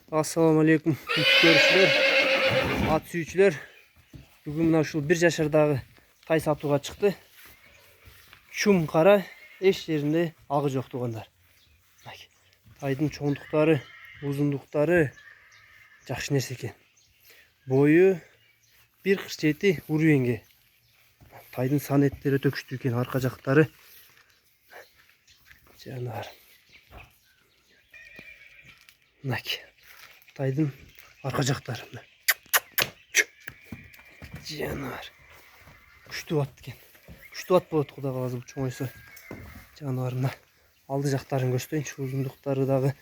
Assalamu alaikum görüşler, at sүйүүчүлөр. Bugün ушул 1 жашардагы тай сатууга чыкты. Чум кара, эч жеринде агы жок тугандар. Тайдын чоңдуктары, узундуктары жакшы нерсе экен. Бою 1,47 уровенге. Тайдын санеттери өтө күчтүү экен, арка жактары. Жанар. Тайдын арка жактары. Жанар. Күчтүү ат экен. Күчтүү ат болот кудай кааласа чоңойсо. Жанарына алды жактарын көрсөтөйүнчү, узундуктары дагы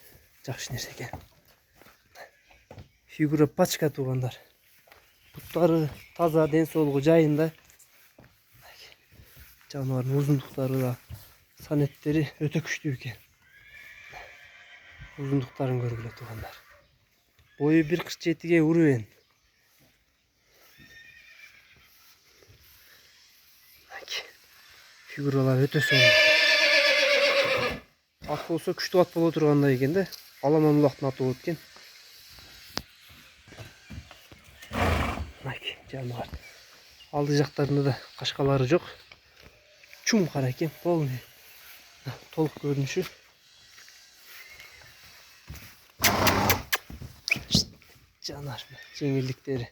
жакшы нерсе экен. Фигура пачка тугандар. Буттары таза, ден соолугу жайында. Жаныбардын узундуктары да, санеттери өтө күчтүү экен. Узундуктарын көргүлө тугандар. Бою 1,47 уровень. Фигуралар өтө сонун. Ат болсо күчтүү ат боло тургандай экен да. Аламан улактын аты болот экен. Жаныбар. Алды жактарында да кашкалары жок. Чум кара экен, полный. Толук көрүнүшү. Жанар, жеңилдиктери.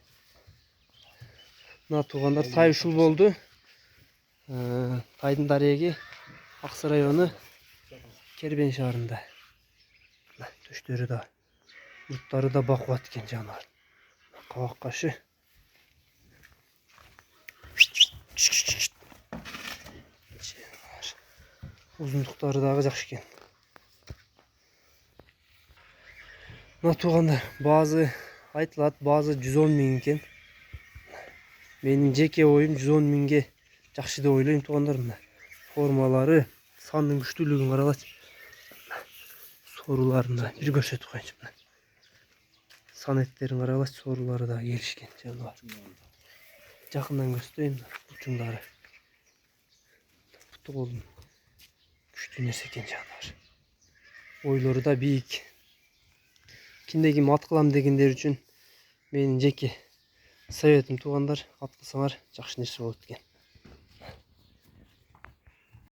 Мына туугандар тай ушул болду. Тайдын дареги Аксы району Кербен шаарында. Төштөрү да, буттары да бакубат экен жанар. Кабак кашы. Узундуктары дагы жакшы экен. Мына туугандар, баазы айтылат, баазы 110 миң экен. Менин жеке оюм 110 миңге жакшы деп ойлойм туугандар. Мына формалары, сандын күчтүүлүгүн карагыла. Соруларына бир көрсөтүп коеюнчу. Санеттерин карагыла, сорулары да келишкен жаныбар. Жакындан көрсөтөйүн, бутуңдары. Буту колдун күчтүү нерсе экен жаныбар. Ойлору да бийик. Кимде ким ат кылам дегендер үчүн менин жеке советим туугандар, ат кылсаңар жакшы нерсе болот экен.